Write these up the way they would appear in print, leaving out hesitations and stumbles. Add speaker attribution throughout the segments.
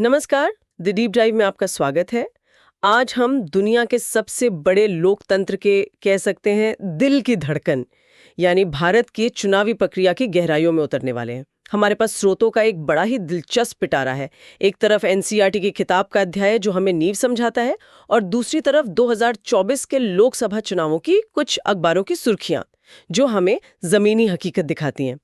Speaker 1: नमस्कार, the deep drive में आपका स्वागत है। आज हम दुनिया के सबसे बड़े लोकतंत्र के कह सकते हैं दिल की धड़कन यानी भारत की चुनावी प्रक्रिया की गहराइयों में उतरने वाले हैं। हमारे पास स्रोतों का एक बड़ा ही दिलचस्प पिटारा है। एक तरफ एनसीईआरटी की किताब का अध्याय जो हमें नींव समझाता है और दूसरी तरफ 2024 के लोकसभा चुनावों की कुछ अखबारों की सुर्खियां जो हमें जमीनी हकीकत दिखाती हैं।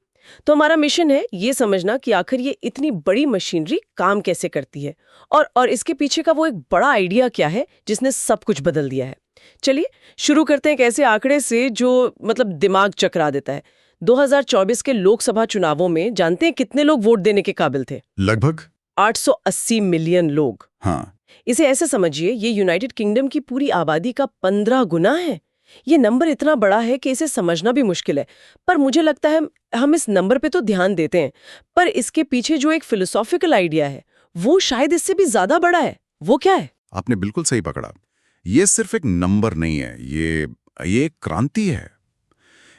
Speaker 1: तो हमारा मिशन है ये समझना कि आखिर ये इतनी बड़ी मशीनरी काम कैसे करती है और इसके पीछे का वो एक बड़ा आइडिया क्या है जिसने सब कुछ बदल दिया है। चलिए शुरू करते हैं एक ऐसे आंकड़े से जो दिमाग चकरा देता है। 2024 के लोकसभा चुनावों में जानते हैं कितने लोग वोट देने के काबिल थे?
Speaker 2: लगभग
Speaker 1: 880 मिलियन लोग।
Speaker 2: हाँ।
Speaker 1: इसे ऐसे समझिए, ये यूनाइटेड किंगडम की पूरी आबादी का 15 गुना है। ये नंबर इतना बड़ा है कि इसे समझना भी मुश्किल है, पर मुझे लगता है हम इस नंबर पे तो ध्यान देते हैं, पर इसके पीछे जो एक फिलोसॉफिकल आइडिया है वो शायद इससे भी ज्यादा बड़ा है। वो क्या है?
Speaker 2: आपने बिल्कुल सही पकड़ा। ये सिर्फ एक नंबर नहीं है, ये एक क्रांति है।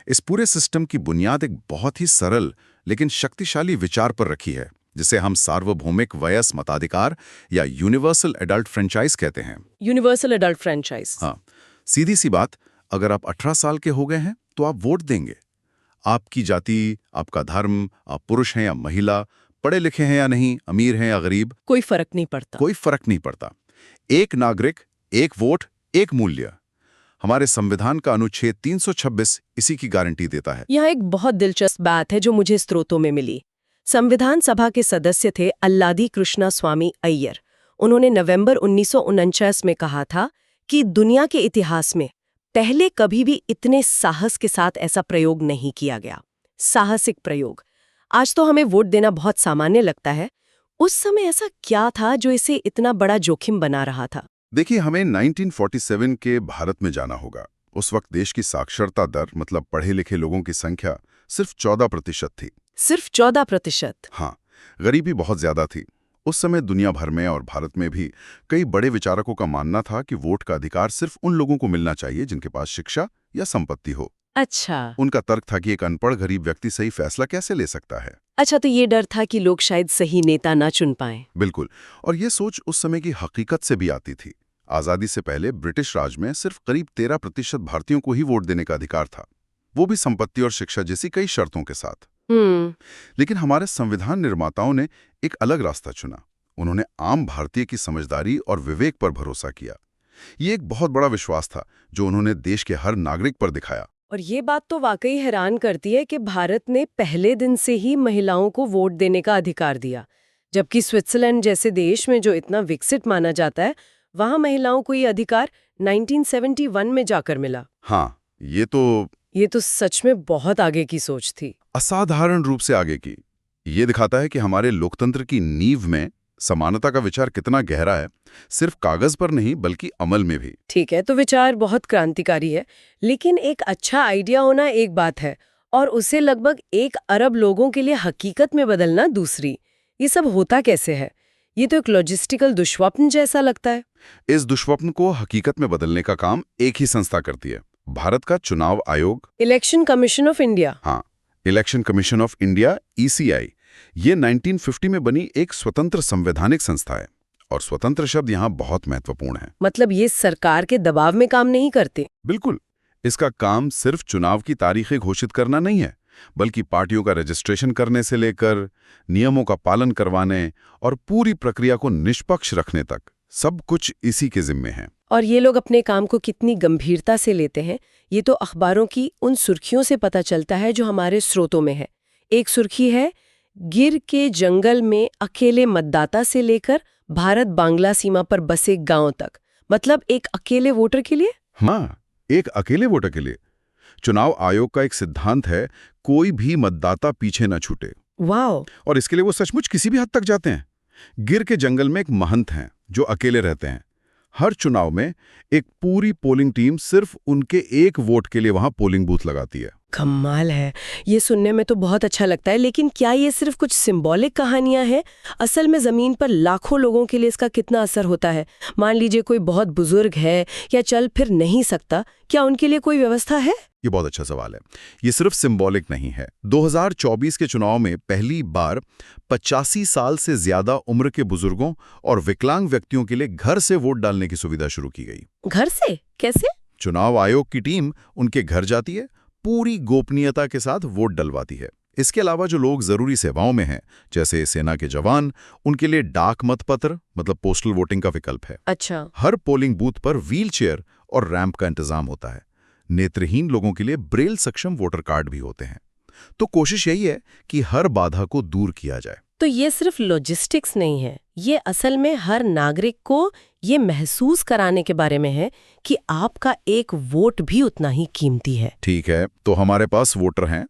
Speaker 2: इस पूरे सिस्टम की बुनियाद एक बहुत ही सरल लेकिन शक्तिशाली विचार पर रखी है, जिसे हम सार्वभौमिक वयस्क मताधिकार या यूनिवर्सल एडल्ट फ्रेंचाइज कहते हैं।
Speaker 1: Universal adult franchise.
Speaker 2: हाँ, सीधी सी बात, अगर आप 18 साल के हो गए हैं तो आप वोट देंगे। आपकी जाति, आपका धर्म, आप पुरुष हैं या महिला, पढ़े लिखे हैं या नहीं, अमीर हैं या गरीब,
Speaker 1: कोई फर्क नहीं पड़ता।
Speaker 2: कोई फर्क नहीं पड़ता। एक नागरिक, एक वोट, एक मूल्य। हमारे संविधान का अनुच्छेद 326 इसी की गारंटी देता है।
Speaker 1: यहाँ एक बहुत दिलचस्प बात है जो मुझे स्रोतों में मिली। संविधान सभा के सदस्य थे अल्लादी कृष्णा स्वामी अय्यर। उन्होंने नवंबर 1949 में कहा था कि दुनिया के इतिहास में पहले कभी भी इतने साहस के साथ ऐसा प्रयोग नहीं किया गया। साहसिक प्रयोग। आज तो हमें वोट देना बहुत सामान्य लगता है। उस समय ऐसा क्या था जो इसे इतना बड़ा जोखिम बना रहा था?
Speaker 2: देखिए, हमें 1947 के भारत में जाना होगा। उस वक्त देश की साक्षरता दर, मतलब पढ़े लिखे लोगों की संख्या, सिर्फ 14% थी।
Speaker 1: सिर्फ 14%?
Speaker 2: हाँ, गरीबी बहुत ज्यादा थी। उस समय दुनिया भर में और भारत में भी कई बड़े विचारकों का मानना था कि वोट का अधिकार सिर्फ उन लोगों को मिलना चाहिए जिनके पास शिक्षा या संपत्ति हो।
Speaker 1: अच्छा।
Speaker 2: उनका तर्क था कि एक अनपढ़ गरीब व्यक्ति सही फैसला कैसे ले सकता है।
Speaker 1: अच्छा, तो ये डर था कि लोग शायद सही नेता ना चुन पाएं।
Speaker 2: बिल्कुल, और ये सोच उस समय की हकीकत से भी आती थी। आजादी से पहले ब्रिटिश राज में सिर्फ करीब 13% भारतीयों को ही वोट देने का अधिकार था, वो भी संपत्ति और शिक्षा जैसी कई शर्तों के साथ। लेकिन हमारे संविधान निर्माताओं ने एक अलग रास्ता चुना। उन्होंने आम भारतीय की समझदारी और विवेक पर भरोसा किया। ये एक बहुत बड़ा विश्वास था जो उन्होंने देश के हर नागरिक पर दिखाया।
Speaker 1: और ये बात तो वाकई हैरान करती है कि भारत ने पहले दिन से ही महिलाओं को वोट देने का अधिकार दिया, जबकि स्विट्जरलैंड जैसे देश में जो इतना विकसित माना जाता है, वहां महिलाओं को ये अधिकार 1971 में जाकर मिला।
Speaker 2: हाँ, ये तो
Speaker 1: सच में बहुत आगे की सोच थी।
Speaker 2: असाधारण रूप से आगे की। ये दिखाता है कि हमारे लोकतंत्र की नींव में समानता का विचार कितना गहरा है, सिर्फ कागज पर नहीं बल्कि अमल में भी।
Speaker 1: ठीक है, तो विचार बहुत क्रांतिकारी है, लेकिन एक अच्छा आइडिया होना एक बात है और उसे लगभग 1 अरब लोगों के लिए हकीकत में बदलना दूसरी। ये सब होता कैसे है? ये तो एक लॉजिस्टिकल दुष्स्वप्न जैसा लगता है।
Speaker 2: इस दुष्स्वप्न को हकीकत में बदलने का काम एक ही संस्था करती है, भारत का चुनाव आयोग।
Speaker 1: Election commission of India.
Speaker 2: हाँ, election commission of India, ECI. ये 1950 में बनी एक स्वतंत्र संवैधानिक संस्था है, और स्वतंत्र शब्द यहाँ बहुत महत्वपूर्ण है।
Speaker 1: मतलब ये सरकार के दबाव में काम नहीं करते?
Speaker 2: बिल्कुल। इसका काम सिर्फ चुनाव की तारीखें घोषित करना नहीं है, बल्कि पार्टियों का रजिस्ट्रेशन करने से लेकर नियमों का पालन करवाने और पूरी प्रक्रिया को निष्पक्ष रखने तक सब कुछ इसी के जिम्मे है।
Speaker 1: और ये लोग अपने काम को कितनी गंभीरता से लेते हैं, ये तो अखबारों की उन सुर्खियों से पता चलता है जो हमारे स्रोतों में है। एक सुर्खी है, गिर के जंगल में अकेले मतदाता से लेकर भारत बांग्ला सीमा पर बसे गांव तक। मतलब एक अकेले वोटर के लिए?
Speaker 2: हाँ, एक अकेले वोटर के लिए। चुनाव आयोग का एक सिद्धांत है, कोई भी मतदाता पीछे न छूटे।
Speaker 1: वाह!
Speaker 2: और इसके लिए वो सचमुच किसी भी हद तक जाते हैं। गिर के जंगल में एक महंत हैं जो अकेले रहते हैं। हर चुनाव में एक पूरी पोलिंग टीम सिर्फ उनके एक वोट के लिए वहां पोलिंग बूथ लगाती है।
Speaker 1: कमाल है। ये सुनने में तो बहुत अच्छा लगता है, लेकिन क्या ये सिर्फ कुछ सिंबॉलिक कहानियां हैं? असल में जमीन पर लाखों लोगों के लिए इसका कितना असर होता है? मान लीजिए कोई बहुत बुजुर्ग है या चल फिर नहीं सकता, क्या उनके लिए कोई व्यवस्था है?
Speaker 2: ये बहुत अच्छा सवाल है। ये सिर्फ सिंबॉलिक नहीं है। 2024 के चुनाव में पहली बार 85 साल से ज्यादा उम्र के बुजुर्गों और विकलांग व्यक्तियों के लिए घर से वोट डालने की सुविधा शुरू की गई।
Speaker 1: घर से कैसे?
Speaker 2: चुनाव आयोग की टीम उनके घर जाती है, पूरी गोपनीयता के साथ वोट डलवाती है। इसके अलावा जो लोग जरूरी सेवाओं में हैं, जैसे सेना के जवान, उनके लिए डाक मतपत्र मतलब पोस्टल वोटिंग का विकल्प है।
Speaker 1: अच्छा।
Speaker 2: हर पोलिंग बूथ पर व्हीलचेयर और रैंप का इंतजाम होता है। नेत्रहीन लोगों के लिए ब्रेल सक्षम वोटर कार्ड भी होते हैं। तो कोशिश यही है कि हर बाधा को दूर किया जाए।
Speaker 1: तो ये सिर्फ लॉजिस्टिक्स नहीं है, ये असल में हर नागरिक को ये महसूस कराने के बारे में है कि आपका एक वोट भी उतना ही कीमती है।
Speaker 2: ठीक है, तो हमारे पास वोटर हैं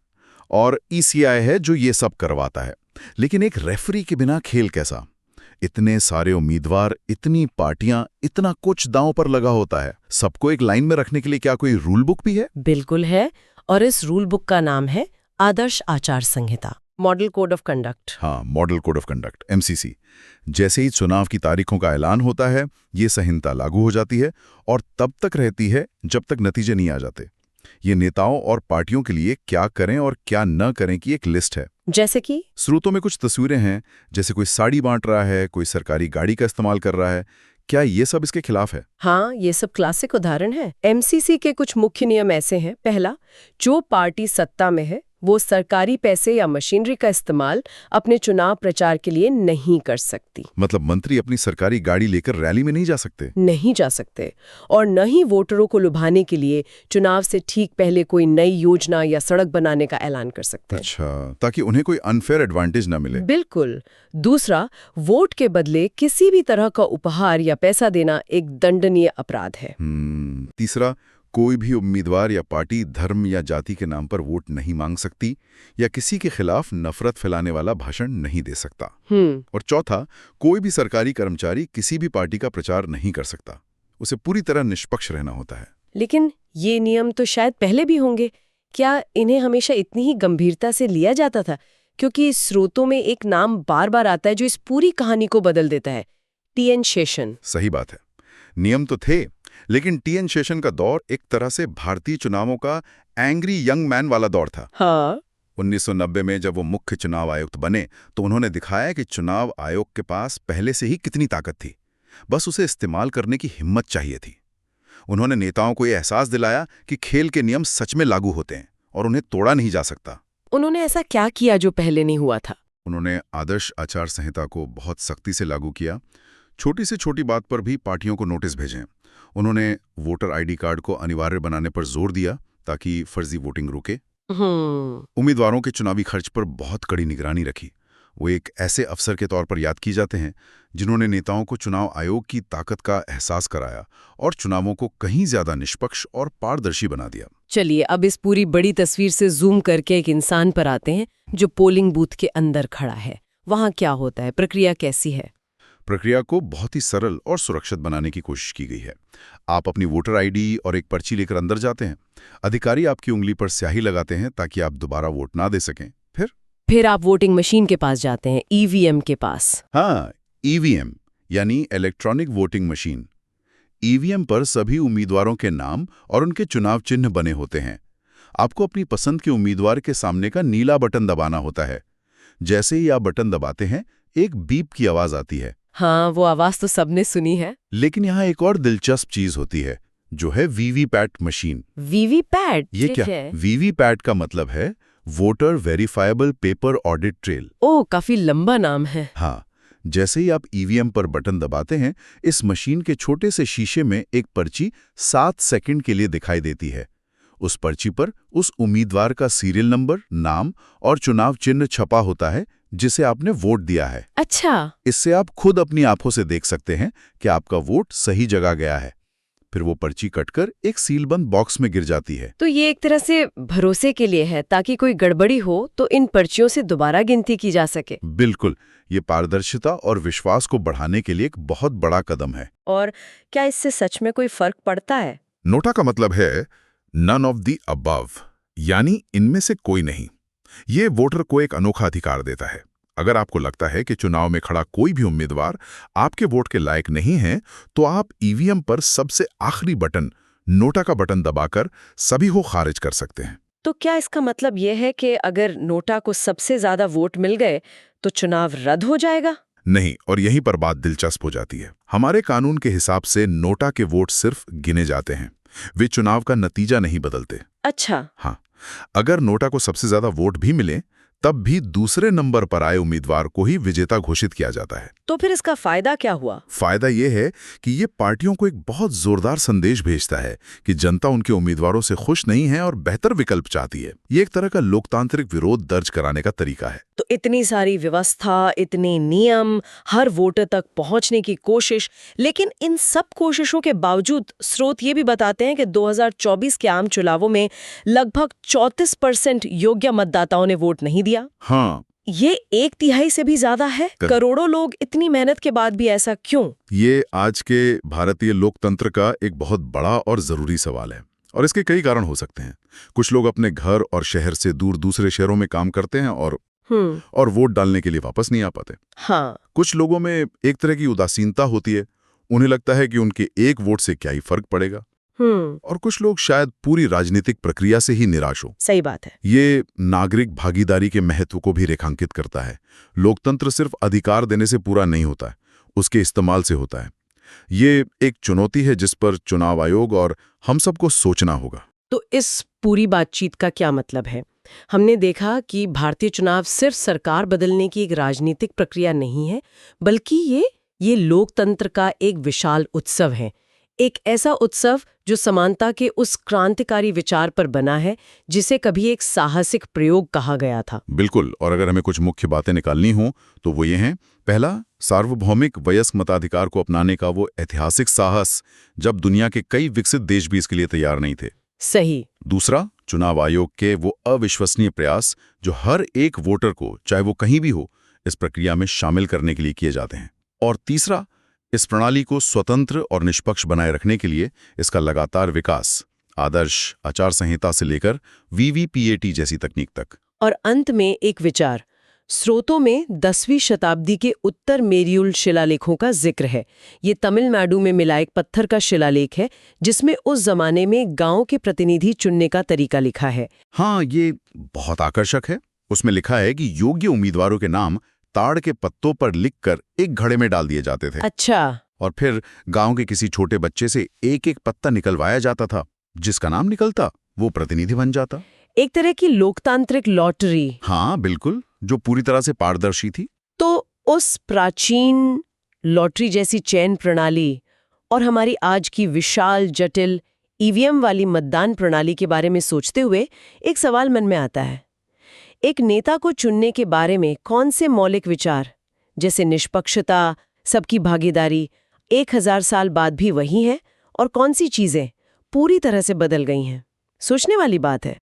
Speaker 2: और ईसीआई है जो ये सब करवाता है। लेकिन एक रेफरी के बिना खेल कैसा? इतने सारे उम्मीदवार, इतनी पार्टियां, इतना कुछ दांव पर लगा होता है। सबको एक लाइन में रखने के लिए क्या कोई रूल बुक भी है?
Speaker 1: बिल्कुल है, और इस रूल बुक का नाम है आदर्श आचार संहिता, मॉडल कोड ऑफ कंडक्ट।
Speaker 2: हाँ, model code of conduct, MCC। जैसे ही चुनाव की तारीखों का ऐलान होता है, ये संहिता लागू हो जाती है और तब तक रहती है जब तक नतीजे नहीं आ जाते। ये नेताओं और पार्टियों के लिए क्या करें और क्या न करें की एक लिस्ट है।
Speaker 1: जैसे कि
Speaker 2: स्रोतों में कुछ तस्वीरें हैं, जैसे कोई साड़ी बांट रहा है, कोई सरकारी गाड़ी का इस्तेमाल कर रहा है। क्या ये सब इसके खिलाफ है?
Speaker 1: हाँ, ये सब क्लासिक उदाहरण है। MCC के कुछ मुख्य नियम ऐसे हैं। पहला, जो पार्टी सत्ता में है वो सरकारी पैसे या मशीनरी का इस्तेमाल अपने चुनाव प्रचार के लिए नहीं कर सकती।
Speaker 2: मतलब मंत्री अपनी सरकारी गाड़ी लेकर रैली में नहीं जा सकते?
Speaker 1: नहीं जा सकते। और न ही वोटरों को लुभाने के लिए चुनाव से ठीक पहले कोई नई योजना या सड़क बनाने का ऐलान कर सकते हैं।
Speaker 2: अच्छा, ताकि उन्हें कोई अनफेयर एडवांटेज न मिले।
Speaker 1: बिल्कुल। दूसरा, वोट के बदले किसी भी तरह का उपहार या पैसा देना एक दंडनीय अपराध है।
Speaker 2: तीसरा, कोई भी उम्मीदवार या पार्टी धर्म या जाति के नाम पर वोट नहीं मांग सकती या किसी के खिलाफ नफरत फैलाने वाला भाषण नहीं दे सकता। और चौथा, कोई भी सरकारी कर्मचारी किसी भी पार्टी का प्रचार नहीं कर सकता। उसे पूरी तरह निष्पक्ष रहना होता है।
Speaker 1: लेकिन ये नियम तो शायद पहले भी होंगे। क्या इन्हें हमेशा इतनी ही गंभीरता से लिया जाता था? क्योंकि स्रोतों में एक नाम बार बार आता है जो इस पूरी कहानी को बदल देता है, TN शेषन।
Speaker 2: सही बात है, नियम तो थे, लेकिन TN शेषन का दौर एक तरह से भारतीय चुनावों का एंग्री यंग मैन वाला दौर था।
Speaker 1: हाँ।
Speaker 2: 1990 में जब वो मुख्य चुनाव आयुक्त बने तो उन्होंने दिखाया कि चुनाव आयोग के पास पहले से ही कितनी ताकत थी, बस उसे इस्तेमाल करने की हिम्मत चाहिए थी। उन्होंने नेताओं को ये एहसास दिलाया कि खेल के नियम सच में लागू होते हैं और उन्हें तोड़ा नहीं जा सकता।
Speaker 1: उन्होंने ऐसा क्या किया जो पहले नहीं हुआ था?
Speaker 2: उन्होंने आदर्श आचार संहिता को बहुत सख्ती से लागू किया। छोटी से छोटी बात पर भी पार्टियों को नोटिस भेजें। उन्होंने वोटर ID कार्ड को अनिवार्य बनाने पर जोर दिया ताकि फर्जी वोटिंग रुके। उम्मीदवारों के चुनावी खर्च पर बहुत कड़ी निगरानी रखी। वो एक ऐसे अफसर के तौर पर याद की जाते हैं जिन्होंने नेताओं को चुनाव आयोग की ताकत का एहसास कराया और चुनावों को कहीं ज्यादा निष्पक्ष और पारदर्शी बना दिया।
Speaker 1: चलिए, अब इस पूरी बड़ी तस्वीर से जूम करके एक इंसान पर आते हैं जो पोलिंग बूथ के अंदर खड़ा है। वहां क्या होता है? प्रक्रिया कैसी है?
Speaker 2: प्रक्रिया को बहुत ही सरल और सुरक्षित बनाने की कोशिश की गई है। आप अपनी वोटर ID और एक पर्ची लेकर अंदर जाते हैं। अधिकारी आपकी उंगली पर स्याही लगाते हैं ताकि आप दोबारा वोट ना दे सकें।
Speaker 1: फिर आप वोटिंग मशीन के पास जाते हैं, EVM के पास।
Speaker 2: हाँ, EVM यानी इलेक्ट्रॉनिक वोटिंग मशीन। EVM पर सभी उम्मीदवारों के नाम और उनके चुनाव चिन्ह बने होते हैं। आपको अपनी पसंद के उम्मीदवार के सामने का नीला बटन दबाना होता है। जैसे ही आप बटन दबाते हैं, एक बीप की आवाज आती है।
Speaker 1: हाँ, वो आवाज तो सबने सुनी है।
Speaker 2: लेकिन यहाँ एक और दिलचस्प चीज होती है, जो है VVPAT मशीन।
Speaker 1: VVPAT?
Speaker 2: ये क्या? VVPAT का मतलब है voter verifiable paper audit trail.
Speaker 1: ओह, काफी लंबा नाम है।
Speaker 2: हाँ, जैसे ही आप EVM पर बटन दबाते हैं, इस मशीन के छोटे से शीशे में एक पर्ची 7 सेकंड के लिए दिखाई देती है। उस पर्ची पर उस उम्मीदवार का सीरियल नंबर, नाम और चुनाव चिन्ह छपा होता है जिसे आपने वोट दिया है।
Speaker 1: अच्छा।
Speaker 2: इससे आप खुद अपनी आंखों से देख सकते हैं कि आपका वोट सही जगह गया है। फिर वो पर्ची कटकर एक सीलबंद बॉक्स में गिर जाती है।
Speaker 1: तो ये एक तरह से भरोसे के लिए है, ताकि कोई गड़बड़ी हो तो इन पर्चियों से दोबारा गिनती की जा सके।
Speaker 2: बिल्कुल, ये पारदर्शिता और विश्वास को बढ़ाने के लिए एक बहुत बड़ा कदम है।
Speaker 1: और क्या इससे सच में कोई फर्क पड़ता है?
Speaker 2: नोटा का मतलब है नन ऑफ द अबव, यानी इनमें से कोई नहीं। ये वोटर को एक अनोखा अधिकार देता है। अगर आपको लगता है कि चुनाव में खड़ा कोई भी उम्मीदवार आपके वोट के लायक नहीं है, तो आप ईवीएम पर सबसे आखिरी बटन, नोटा का बटन दबाकर सभी को खारिज कर सकते हैं।
Speaker 1: तो क्या इसका मतलब यह है कि अगर नोटा को सबसे ज्यादा वोट मिल गए तो चुनाव रद्द हो जाएगा?
Speaker 2: नहीं, और यहीं पर बात दिलचस्प हो जाती है। हमारे कानून के हिसाब से नोटा के वोट सिर्फ गिने जाते हैं, वे चुनाव का नतीजा नहीं बदलते।
Speaker 1: अच्छा।
Speaker 2: हाँ, अगर नोटा को सबसे ज्यादा वोट भी मिले, तब भी दूसरे नंबर पर आए उम्मीदवार को ही विजेता घोषित किया जाता है।
Speaker 1: तो फिर इसका फायदा क्या हुआ?
Speaker 2: फायदा यह है कि ये पार्टियों को एक बहुत जोरदार संदेश भेजता है कि जनता उनके उम्मीदवारों से खुश नहीं है और बेहतर विकल्प चाहती है। ये एक तरह का लोकतांत्रिक विरोध दर्ज कराने का तरीका है।
Speaker 1: तो इतनी सारी व्यवस्था, इतने नियम, हर वोटर तक पहुंचने की कोशिश, लेकिन इन सब कोशिशों के बावजूद स्रोत ये भी बताते हैं कि 2024 के आम चुनावों में लगभग 34% योग्य मतदाताओं ने वोट नहीं दिया।
Speaker 2: हाँ,
Speaker 1: ये 1/3 से भी ज्यादा है। करोड़ों लोग इतनी मेहनत के बाद भी ऐसा क्यों?
Speaker 2: ये आज के भारतीय लोकतंत्र का एक बहुत बड़ा और जरूरी सवाल है, और इसके कई कारण हो सकते हैं। कुछ लोग अपने घर और शहर से दूर दूसरे शहरों में काम करते हैं और वोट डालने के लिए वापस नहीं आ पाते।
Speaker 1: हाँ।
Speaker 2: कुछ लोगों में एक तरह की उदासीनता होती है, उन्हें लगता है कि उनके एक वोट से क्या ही फर्क पड़ेगा। और कुछ लोग शायद पूरी राजनीतिक प्रक्रिया से ही निराश हो।
Speaker 1: सही बात है।
Speaker 2: ये नागरिक भागीदारी के महत्व को भी रेखांकित करता है। लोकतंत्र सिर्फ अधिकार देने से पूरा नहीं होता है, उसके इस्तेमाल से होता है। ये एक चुनौती है जिस पर चुनाव आयोग और हम सबको सोचना होगा।
Speaker 1: तो इस पूरी बातचीत का क्या मतलब है? हमने देखा कि भारतीय चुनाव सिर्फ सरकार बदलने की एक राजनीतिक प्रक्रिया नहीं है, बल्कि ये लोकतंत्र का एक विशाल उत्सव है। एक ऐसा उत्सव जो समानता के उस क्रांतिकारी विचार पर बना है जिसे कभी एक साहसिक प्रयोग कहा गया था।
Speaker 2: बिल्कुल, और अगर हमें कुछ मुख्य बातें निकालनी हो तो वो ये हैं। पहला, सार्वभौमिक वयस्क मताधिकार को अपनाने का वो ऐतिहासिक साहस, जब दुनिया के कई विकसित देश भी इसके लिए तैयार नहीं थे।
Speaker 1: सही।
Speaker 2: दूसरा, चुनाव आयोग के वो अविश्वसनीय प्रयास जो हर एक वोटर को, चाहे वो कहीं भी हो, इस प्रक्रिया में शामिल करने के लिए किए जाते हैं। और तीसरा, इस प्रणाली को स्वतंत्र और निष्पक्ष बनाए रखने के लिए इसका लगातार विकास, आदर्श आचार संहिता से लेकर वीवीपीएटी जैसी तकनीक तक।
Speaker 1: और अंत में एक विचार, स्रोतों में 10वीं शताब्दी के उत्तर मेरियुल शिलालेखों का जिक्र है। ये तमिलनाडु में मिला एक पत्थर का शिलालेख है जिसमें उस जमाने में गांव के प्रतिनिधि चुनने का तरीका लिखा है।
Speaker 2: हाँ, ये बहुत आकर्षक है। उसमें लिखा है कि योग्य उम्मीदवारों के नाम ताड़ के पत्तों पर लिखकर एक घड़े में डाल दिए जाते थे।
Speaker 1: अच्छा।
Speaker 2: और फिर गांव के किसी छोटे बच्चे से एक एक पत्ता निकलवाया जाता था। जिसका नाम निकलता वो प्रतिनिधि बन जाता।
Speaker 1: एक तरह की लोकतांत्रिक लॉटरी।
Speaker 2: हाँ बिल्कुल, जो पूरी तरह से पारदर्शी थी।
Speaker 1: तो उस प्राचीन लॉटरी जैसी चयन प्रणाली और हमारी आज की विशाल जटिल ईवीएम वाली मतदान प्रणाली के बारे में सोचते हुए एक सवाल मन में आता है। एक नेता को चुनने के बारे में कौन से मौलिक विचार, जैसे निष्पक्षता, सबकी भागीदारी, 1000 साल बाद भी वही हैं, और कौन सी चीजें पूरी तरह से बदल गई हैं? सोचने वाली बात है।